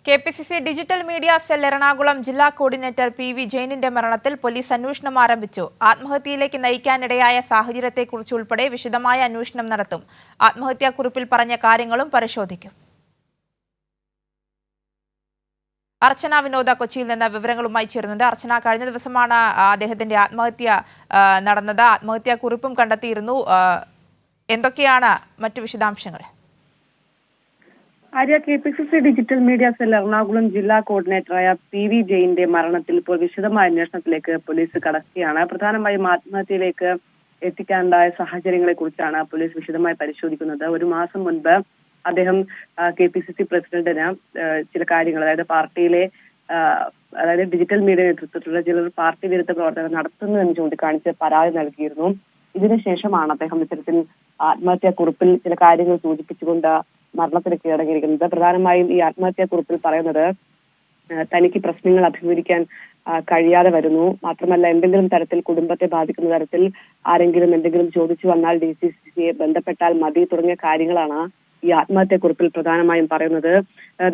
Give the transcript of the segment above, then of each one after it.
KPCC digital media cell Ernakulam ജില്ലാ coordinator PV. ജെയിനിന്റെ മരണത്തിൽ police അന്വേഷണം ആരംഭിച്ചു. ആത്മഹത്യയിലേക്ക് നയിക്കാനിടയായ സാഹചര്യത്തെക്കുറിച്ച് ഉൾപ്പെടെ വിശദമായ അന്വേഷണം നടത്തും. ആത്മഹത്യാക്കുറിപ്പിൽ പറഞ്ഞ കാര്യങ്ങളും പരിശോധിക്കും. അർച്ചന വിനോദ കൊച്ചിയിൽ നിന്ന് വിവരങ്ങളുമായി ചേരുന്നുണ്ട്. അർച്ചന, കഴിഞ്ഞ ദിവസമാണ് അദ്ദേഹത്തിന്റെ ആത്മഹത്യ നടന്നത്. ആത്മഹത്യാക്കുറിപ്പും കണ്ടെത്തിയിരുന്നു. എന്തൊക്കെയാണ് മറ്റു വിശദാംശങ്ങൾ? Arya, KPCC digital media cell Ernakulam ജില്ലാ കോർഡിനേറ്ററായ പി.വി. ജെയിന്റെ മരണത്തിൽ ഇപ്പോൾ വിശദമായ അന്വേഷണത്തിലേക്ക് പോലീസ് കടക്കുകയാണ്. പ്രധാനമായും ആത്മഹത്യയിലേക്ക് എത്തിക്കാനുണ്ടായ സാഹചര്യങ്ങളെ കുറിച്ചാണ് പോലീസ് വിശദമായി പരിശോധിക്കുന്നത്. ഒരു മാസം മുൻപ് അദ്ദേഹം കെപിസിസി പ്രസിഡന്റിന് ചില കാര്യങ്ങൾ, അതായത് പാർട്ടിയിലെ ഡിജിറ്റൽ മീഡിയ നേതൃത്വത്തിലുള്ള ചിലർ പാർട്ടി വിരുദ്ധ പ്രവർത്തനം നടത്തുന്നുവെന്ന് ചൂണ്ടിക്കാണിച്ച് പരാതി നൽകിയിരുന്നു. ഇതിനുശേഷമാണ് അദ്ദേഹം ഇത്തരത്തിൽ ആത്മഹത്യാക്കുറിപ്പിൽ ചില കാര്യങ്ങൾ സൂചിപ്പിച്ചുകൊണ്ട് മരണത്തിന് കീഴടങ്ങിയിരിക്കുന്നത്. പ്രധാനമായും ഈ ആത്മഹത്യാക്കുറിപ്പിൽ പറയുന്നത് തനിക്ക് പ്രശ്നങ്ങൾ അഭിമുഖീകരിക്കാൻ കഴിയാതെ വരുന്നു, മാത്രമല്ല എന്തെങ്കിലും തരത്തിൽ കുടുംബത്തെ ബാധിക്കുന്ന തരത്തിൽ ആരെങ്കിലും എന്തെങ്കിലും ചോദിച്ചു വന്നാൽ DCCയെ ബന്ധപ്പെട്ടാൽ മതി തുടങ്ങിയ കാര്യങ്ങളാണ് ഈ ആത്മഹത്യാക്കുറിപ്പിൽ പ്രധാനമായും പറയുന്നത്.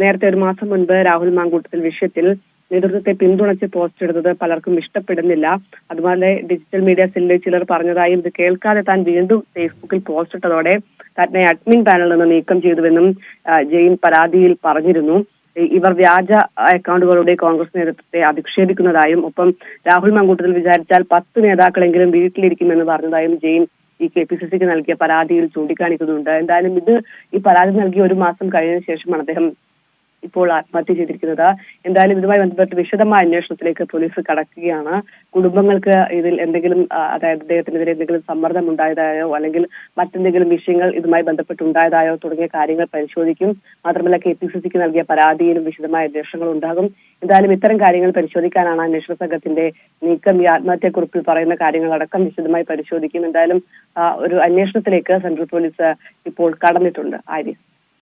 നേരത്തെ ഒരു മാസം മുൻപ് രാഹുൽ മാങ്കൂട്ടത്തിൽ വിഷയത്തിൽ നേതൃത്വത്തെ പിന്തുണച്ച് പോസ്റ്റ് ഇടുന്നത് പലർക്കും ഇഷ്ടപ്പെടുന്നില്ല. അതുപോലെ ഡിജിറ്റൽ മീഡിയ സെല്ലിൽ ചിലർ പറഞ്ഞതായും ഇത് കേൾക്കാതെ താൻ വീണ്ടും ഫേസ്ബുക്കിൽ പോസ്റ്റ് ഇട്ടതോടെ തന്നെ അഡ്മിൻ പാനലിൽ നിന്ന് നീക്കം ചെയ്തുവെന്നും ജെയിൻ പരാതിയിൽ പറഞ്ഞിരുന്നു. ഇവർ വ്യാജ അക്കൗണ്ടുകളുടെ കോൺഗ്രസ് നേതൃത്വത്തെ അധിക്ഷേപിക്കുന്നതായും ഒപ്പം രാഹുൽ മാങ്കൂട്ടത്തിൽ വിചാരിച്ചാൽ 10 നേതാക്കളെങ്കിലും വീട്ടിലിരിക്കുമെന്ന് പറഞ്ഞതായും ജെയിൻ ഈ കെപിസിസിക്ക് നൽകിയ പരാതിയിൽ ചൂണ്ടിക്കാണിക്കുന്നുണ്ട്. എന്തായാലും ഈ പരാതി നൽകി ഒരു മാസം കഴിഞ്ഞ ശേഷമാണ് അദ്ദേഹം ഇപ്പോൾ ആത്മഹത്യ ചെയ്തിരിക്കുന്നത്. എന്തായാലും ഇതുമായി ബന്ധപ്പെട്ട് വിശദമായ അന്വേഷണത്തിലേക്ക് പോലീസ് കടക്കുകയാണ്. കുടുംബങ്ങൾക്ക് ഇതിൽ എന്തെങ്കിലും, അതായത് അദ്ദേഹത്തിനെതിരെ എന്തെങ്കിലും സമ്മർദ്ദം ഉണ്ടായതായോ അല്ലെങ്കിൽ മറ്റെന്തെങ്കിലും വിഷയങ്ങൾ ഇതുമായി ബന്ധപ്പെട്ടുണ്ടായതായോ തുടങ്ങിയ കാര്യങ്ങൾ പരിശോധിക്കും. മാത്രമല്ല കെപിസിസിക്ക് നൽകിയ പരാതിയിലും വിശദമായ അന്വേഷണങ്ങൾ ഉണ്ടാകും. എന്തായാലും ഇത്തരം കാര്യങ്ങൾ പരിശോധിക്കാനാണ് അന്വേഷണ സംഘത്തിന്റെ നീക്കം. ഈ ആത്മഹത്യാക്കുറിപ്പിൽ പറയുന്ന കാര്യങ്ങളടക്കം വിശദമായി പരിശോധിക്കും. എന്തായാലും ഒരു അന്വേഷണത്തിലേക്ക് സെൻട്രൽ പോലീസ് ഇപ്പോൾ കടന്നിട്ടുണ്ട്. ആര്യ.